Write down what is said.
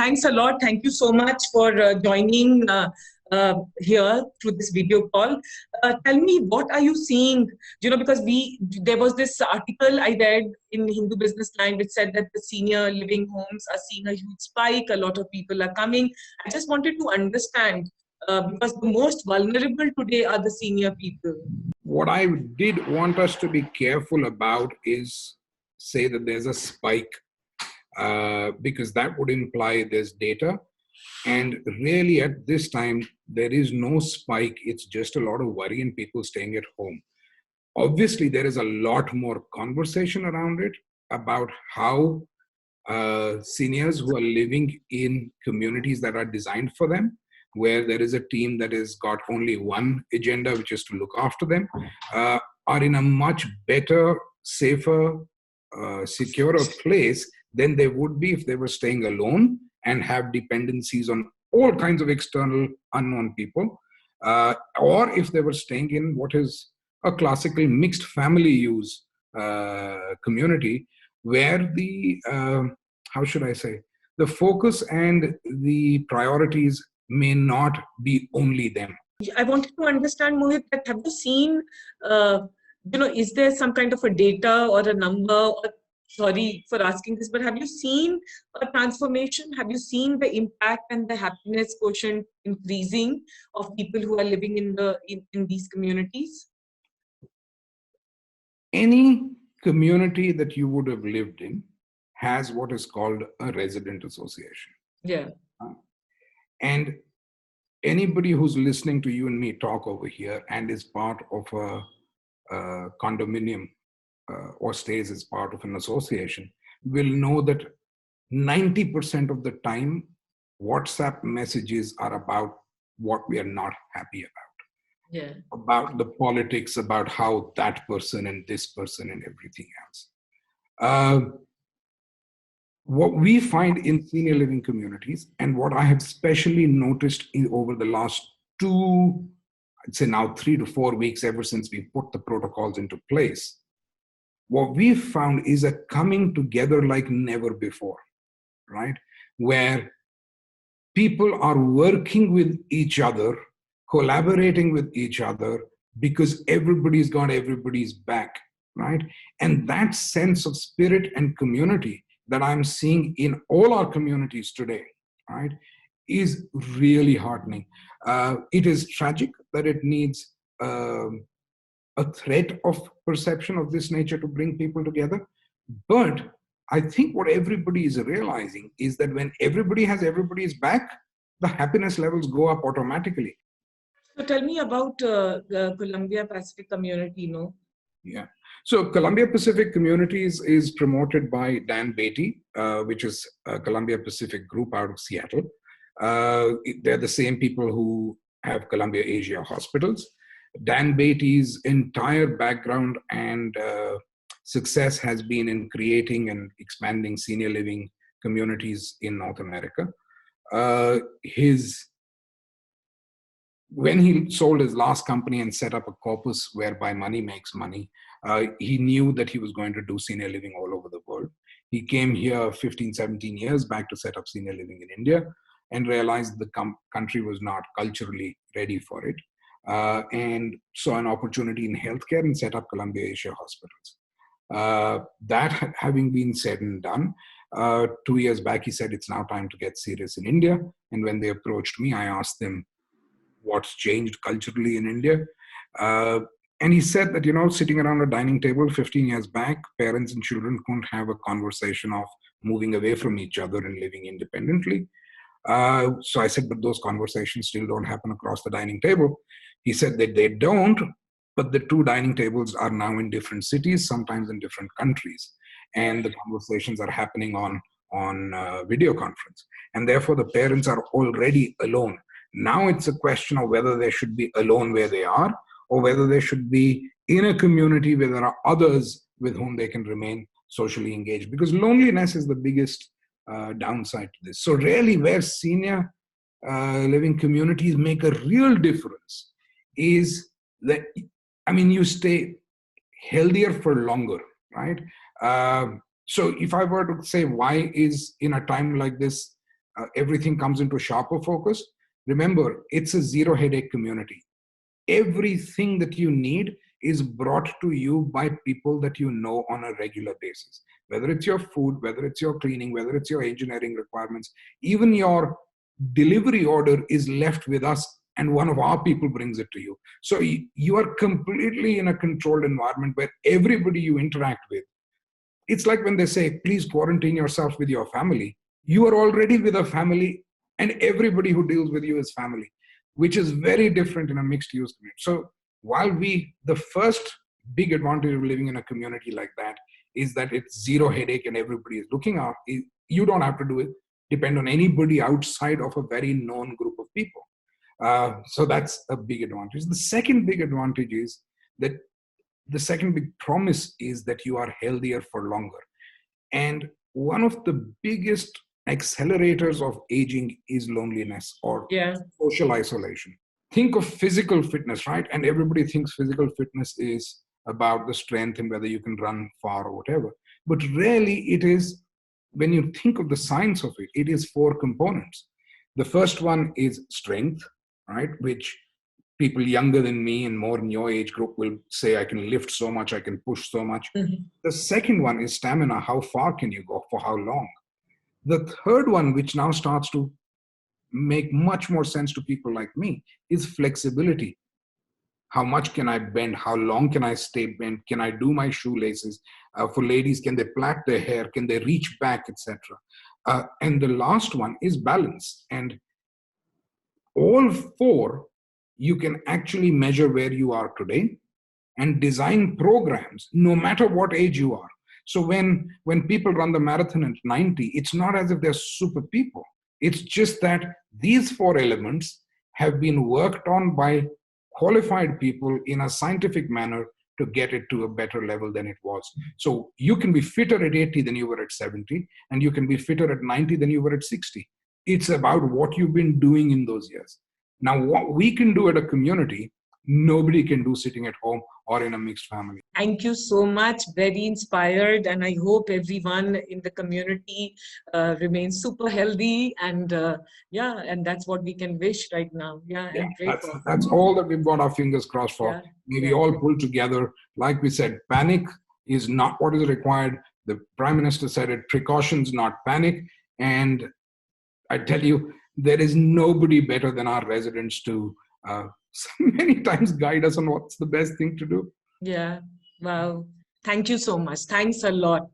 thanks a lot. Thank you so much for joining here through this video call. Tell me, what are you seeing? Because there was this article I read in Hindu Business Line which said that the senior living homes are seeing a huge spike. A lot of people are coming. I just wanted to understand because the most vulnerable today are the senior people. What I did want us to be careful about is say that there's a spike because that would imply there's data. And really at this time, there is no spike. It's just a lot of worry and people staying at home. Obviously, there is a lot more conversation around it about how seniors who are living in communities that are designed for them, where there is a team that has got only one agenda, which is to look after them, are in a much better, safer, securer place than they would be if they were staying alone and have dependencies on all kinds of external unknown people, or if they were staying in what is a classical mixed family use community, where the, how should I say, the focus and the priorities may not be only them. I wanted to understand, Mohit, that have you seen, is there some kind of a data or a number, or, sorry for asking this, but have you seen a transformation? Have you seen the impact and the happiness quotient increasing of people who are living in these communities? Any community that you would have lived in has what is called a resident association. Yeah. And anybody who's listening to you and me talk over here and is part of a condominium or stays as part of an association will know that 90% of the time, WhatsApp messages are about what we are not happy about. Yeah. About the politics, about how that person and this person and everything else. What we find in senior living communities, and what I have especially noticed over the last I'd say now 3 to 4 weeks, ever since we put the protocols into place, what we've found is a coming together like never before, right? Where people are working with each other, collaborating with each other, because everybody's got everybody's back, right? And that sense of spirit and community that I'm seeing in all our communities today, right, is really heartening. It is tragic that it needs a threat of perception of this nature to bring people together. But I think what everybody is realizing is that when everybody has everybody's back, the happiness levels go up automatically. So tell me about the Columbia Pacific community, Yeah. So Columbia Pacific Communities is promoted by Dan Beatty, which is a Columbia Pacific group out of Seattle. They're the same people who have Columbia Asia Hospitals. Dan Beatty's entire background and success has been in creating and expanding senior living communities in North America. When he sold his last company and set up a corpus whereby money makes money, he knew that he was going to do senior living all over the world. He came here 15, 17 years back to set up senior living in India and realized the country was not culturally ready for it, and saw an opportunity in healthcare and set up Columbia Asia Hospitals. That having been said and done, 2 years back, he said it's now time to get serious in India. And when they approached me, I asked them, what's changed culturally in India? And he said that, sitting around a dining table 15 years back, parents and children couldn't have a conversation of moving away from each other and living independently. So I said, but those conversations still don't happen across the dining table. He said that they don't, but the two dining tables are now in different cities, sometimes in different countries. And the conversations are happening on video conference. And therefore the parents are already alone. Now it's a question of whether they should be alone where they are, or whether they should be in a community where there are others with whom they can remain socially engaged. Because loneliness is the biggest downside to this. So really where senior living communities make a real difference is that, you stay healthier for longer, right? So if I were to say, why is in a time like this, everything comes into sharper focus. Remember, it's a zero headache community. Everything that you need is brought to you by people that you know on a regular basis. Whether it's your food, whether it's your cleaning, whether it's your engineering requirements, even your delivery order is left with us and one of our people brings it to you. So you are completely in a controlled environment where everybody you interact with, it's like when they say, please quarantine yourself with your family. You are already with a family and everybody who deals with you is family, which is very different in a mixed use community. So while the first big advantage of living in a community like that is that it's zero headache and everybody is looking out. You don't have to do it, depend on anybody outside of a very known group of people. So that's a big advantage. The second big advantage is that the second big promise is that you are healthier for longer. And one of the biggest accelerators of aging is loneliness or social isolation. Think of physical fitness, right? And everybody thinks physical fitness is about the strength and whether you can run far or whatever. But really it is, when you think of the science of it, it is 4 components. The first one is strength, right? Which people younger than me and more in your age group will say, I can lift so much, I can push so much. Mm-hmm. The second one is stamina. How far can you go? For how long? The third one, which now starts to make much more sense to people like me, is flexibility. How much can I bend? How long can I stay bent? Can I do my shoelaces? For ladies, can they plait their hair? Can they reach back, etc.? And the last one is balance. And all 4, you can actually measure where you are today and design programs no matter what age you are. So when people run the marathon at 90, it's not as if they're super people. It's just that these 4 elements have been worked on by qualified people in a scientific manner to get it to a better level than it was. So you can be fitter at 80 than you were at 70, and you can be fitter at 90 than you were at 60. It's about what you've been doing in those years. Now, what we can do at a community, nobody can do sitting at home or in a mixed family. Thank you so much. Very inspired. And I hope everyone in the community remains super healthy. And and that's what we can wish right now. And pray for. That's all that we've got our fingers crossed for. Maybe all pull together. Like we said, panic is not what is required. The Prime Minister said it, precautions, not panic. And I tell you, there is nobody better than our residents to many times guide us on what's the best thing to do. Yeah. Wow. Thank you so much. Thanks a lot.